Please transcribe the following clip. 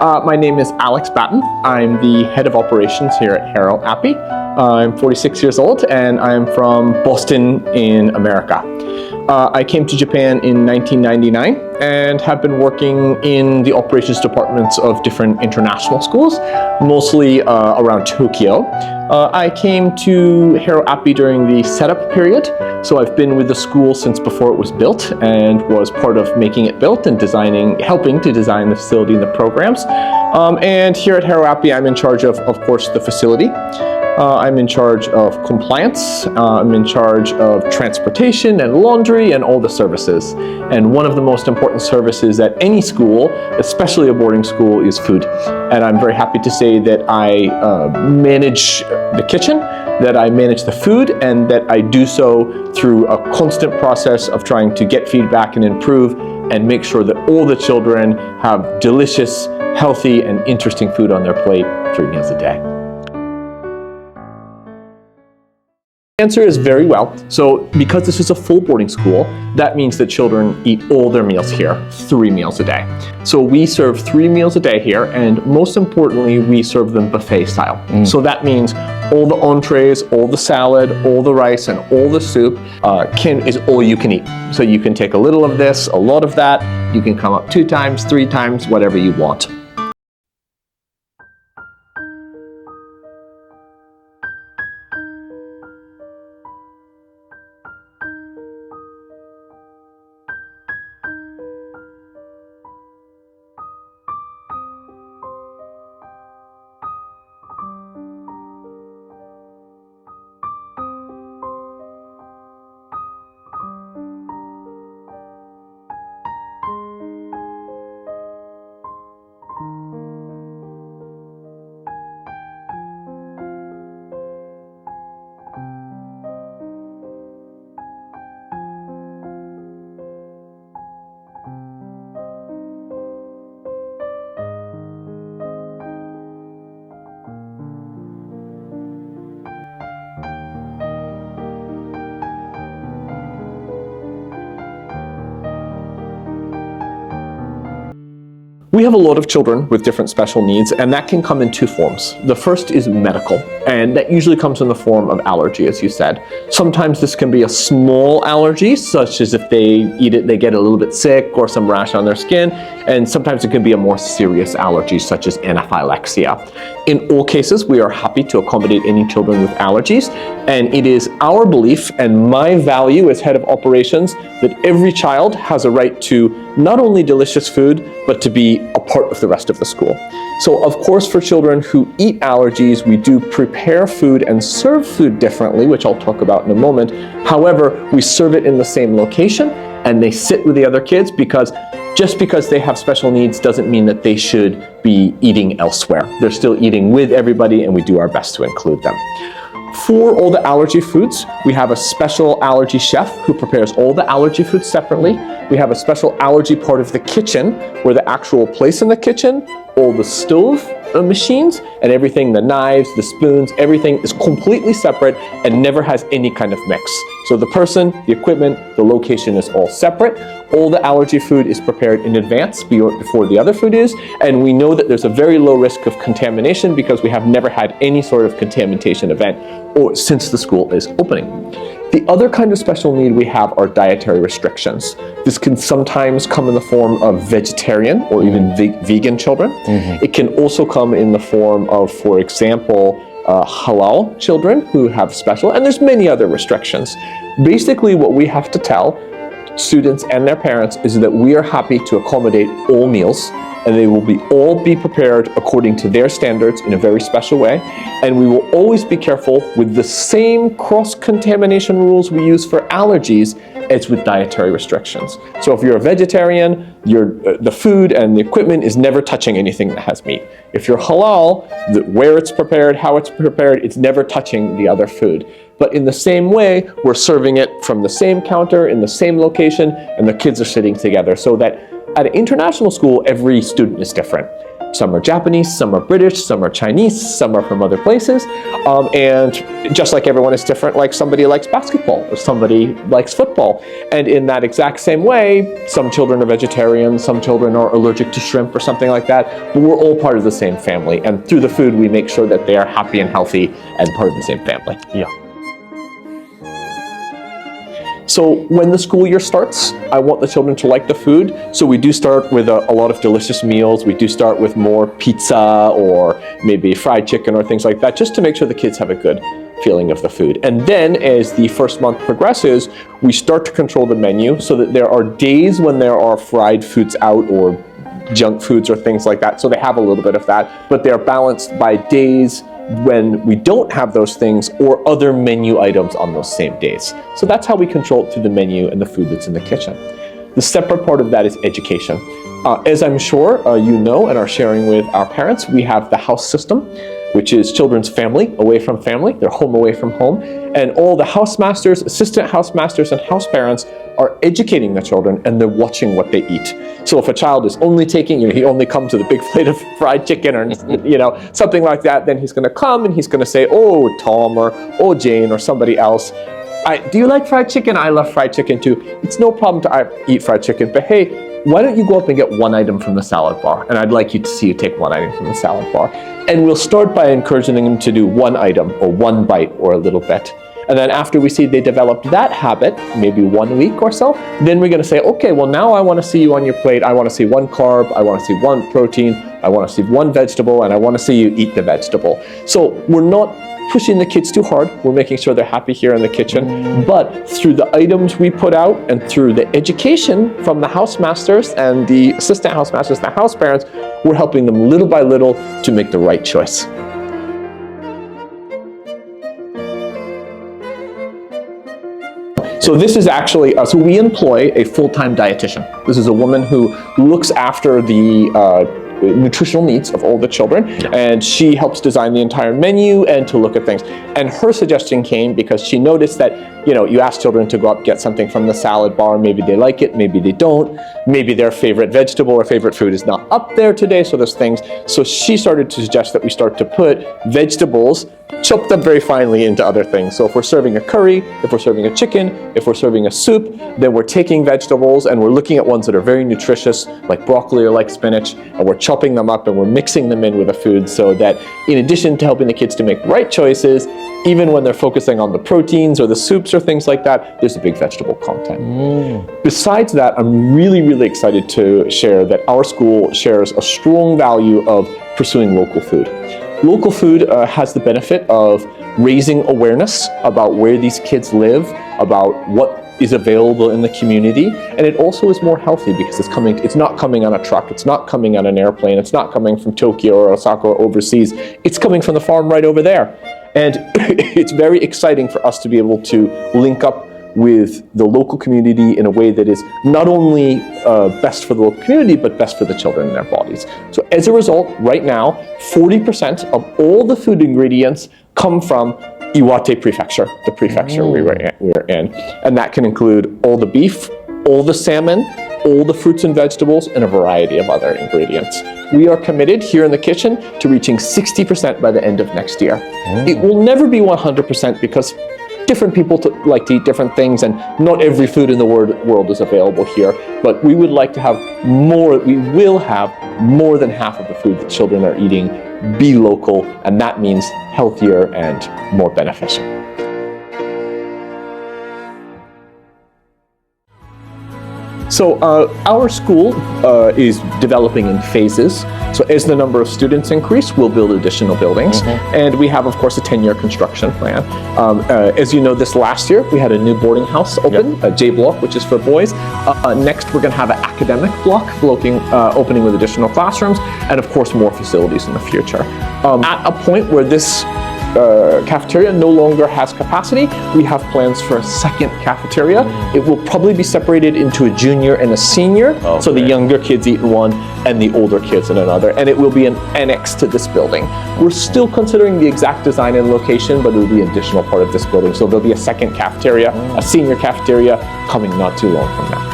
My name is Alex Batten. I'm the head of operations here at Haro Appy. I'm 46 years old and I'm from Boston in America. I came to Japan in 1999 and have been working in the operations departments of different international schools, mostly around Tokyo. I came to Haro Appy during the setup period, so I've been with the school since before it was built and was part of making it built and helping to design the facility and the programs. And here at Haro Appy, I'm in charge of course, the facility. I'm in charge of compliance, I'm in charge of transportation and laundry and all the services. And one of the most important services at any school, especially a boarding school, is food. And I'm very happy to say that I manage the kitchen, that I manage the food, and that I do so through a constant process of trying to get feedback and improve and make sure that all the children have delicious, healthy, and interesting food on their plate 3 meals a day. The answer is very well. So because this is a full boarding school, that means that children eat all their meals here, 3 meals a day. So we serve 3 meals a day here, and most importantly, we serve them buffet style. So that means all the entrees, all the salad, all the rice, and all the soup is all you can eat. So you can take a little of this, a lot of that. You can come up 2 times, 3 times, whatever you want. We have a lot of children with different special needs, and that can come in 2 forms. The first is medical, and that usually comes in the form of allergy, as you said. Sometimes this can be a small allergy, such as if they eat it, they get a little bit sick or some rash on their skin, and sometimes it can be a more serious allergy, such as anaphylaxia. In all cases, we are happy to accommodate any children with allergies, and it is our belief and my value as head of operations that every child has a right to not only delicious food, but to be a part of the rest of the school. So of course, for children who eat allergies, we do prepare food and serve food differently, which I'll talk about in a moment. However, we serve it in the same location and they sit with the other kids, because just because they have special needs doesn't mean that they should be eating elsewhere. They're still eating with everybody, and we do our best to include them. For all the allergy foods, we have a special allergy chef who prepares all the allergy foods separately. We have a special allergy part of the kitchen, where the actual place in the kitchen, all the stove machines and everything, the knives, the spoons, everything is completely separate and never has any kind of mix. So the person, the equipment, the location is all separate. All the allergy food is prepared in advance before the other food is, and we know that there's a very low risk of contamination because we have never had any sort of contamination event since the school is opening. The other kind of special need we have are dietary restrictions. This can sometimes come in the form of vegetarian or even vegan children. It can also come in the form of, for example, halal children who have special, and there's many other restrictions. Basically, what we have to tell students and their parents is that we are happy to accommodate all meals, and they will all be prepared according to their standards in a very special way. And we will always be careful with the same cross-contamination rules we use for allergies as with dietary restrictions. So if you're a vegetarian, the food and the equipment is never touching anything that has meat. If you're halal, where it's prepared, how it's prepared, it's never touching the other food. But in the same way, we're serving it from the same counter, in the same location, and the kids are sitting together, so that At an international school, every student is different. Some are Japanese, some are British, some are Chinese, some are from other places. And just like everyone is different, like somebody likes basketball or somebody likes football. And in that exact same way, some children are vegetarian, some children are allergic to shrimp or something like that, but we're all part of the same family. And through the food, we make sure that they are happy and healthy and part of the same family. Yeah. So when the school year starts, I want the children to like the food. So we do start with a lot of delicious meals. We do start with more pizza or maybe fried chicken or things like that, just to make sure the kids have a good feeling of the food. And then as the first month progresses, we start to control the menu so that there are days when there are fried foods out or junk foods or things like that. So they have a little bit of that, but they're balanced by days when we don't have those things or other menu items on those same days. So that's how we control it through the menu and the food that's in the kitchen. The separate part of that is education. As I'm sure you know and are sharing with our parents, we have the house system, which is children's family away from family, their home away from home, and all the housemasters, assistant housemasters, and house parents are educating the children and they're watching what they eat. So if a child is only taking, he only comes with a big plate of fried chicken or something like that, then he's going to come and he's going to say, oh, Tom or oh, Jane or somebody else, do you like fried chicken? I love fried chicken too. It's no problem to eat fried chicken, but hey, why don't you go up and get one item from the salad bar? And I'd like you to see you take one item from the salad bar. And we'll start by encouraging them to do one item or one bite or a little bit. And then after we see they developed that habit, maybe 1 week or so, then we're going to say, okay, well now I want to see you on your plate. I want to see one carb. I want to see one protein. I want to see one vegetable. And I want to see you eat the vegetable. So we're not pushing the kids too hard. We're making sure they're happy here in the kitchen. But through the items we put out and through the education from the housemasters and the assistant housemasters and the house parents, we're helping them little by little to make the right choice. So this is actually, so we employ a full-time dietitian. This is a woman who looks after the nutritional needs of all the children, and she helps design the entire menu and to look at things. And her suggestion came because she noticed that, you ask children to go up, get something from the salad bar, maybe they like it, maybe they don't, maybe their favorite vegetable or favorite food is not up there today, so there's things. So she started to suggest that we start to put vegetables chopped up very finely into other things. So if we're serving a curry, if we're serving a chicken, if we're serving a soup, then we're taking vegetables and we're looking at ones that are very nutritious, like broccoli or like spinach, and we're chopping them up and we're mixing them in with the food so that in addition to helping the kids to make right choices, even when they're focusing on the proteins or the soups or things like that, there's a big vegetable content. Besides that, I'm really, really excited to share that our school shares a strong value of pursuing local food. Local food has the benefit of raising awareness about where these kids live, about what is available in the community, and it also is more healthy because it's not coming on a truck, it's not coming on an airplane, it's not coming from Tokyo or Osaka or overseas, it's coming from the farm right over there. And it's very exciting for us to be able to link up with the local community in a way that is not only best for the local community, but best for the children and their bodies. So as a result, right now, 40% of all the food ingredients come from Iwate Prefecture, the prefecture we're in. And that can include all the beef, all the salmon, all the fruits and vegetables, and a variety of other ingredients. We are committed here in the kitchen to reaching 60% by the end of next year. It will never be 100% because different people like to eat different things, and not every food in the world is available here. But we would like to have more, we will have more than half of the food that children are eating be local, and that means healthier and more beneficial. So our school is developing in phases. So as the number of students increase, we'll build additional buildings. And we have, of course, a 10-year construction plan. As you know, this last year, we had a new boarding house open, a J block, which is for boys. Next, we're going to have an academic block opening with additional classrooms, and of course, more facilities in the future. At a point where this cafeteria no longer has capacity, we have plans for a second cafeteria. It will probably be separated into a junior and a senior, so the younger kids eat in one and the older kids in another, and it will be an annex to this building. We're still considering the exact design and location, but it will be an additional part of this building. So there'll be a second cafeteria, a senior cafeteria, coming not too long from now.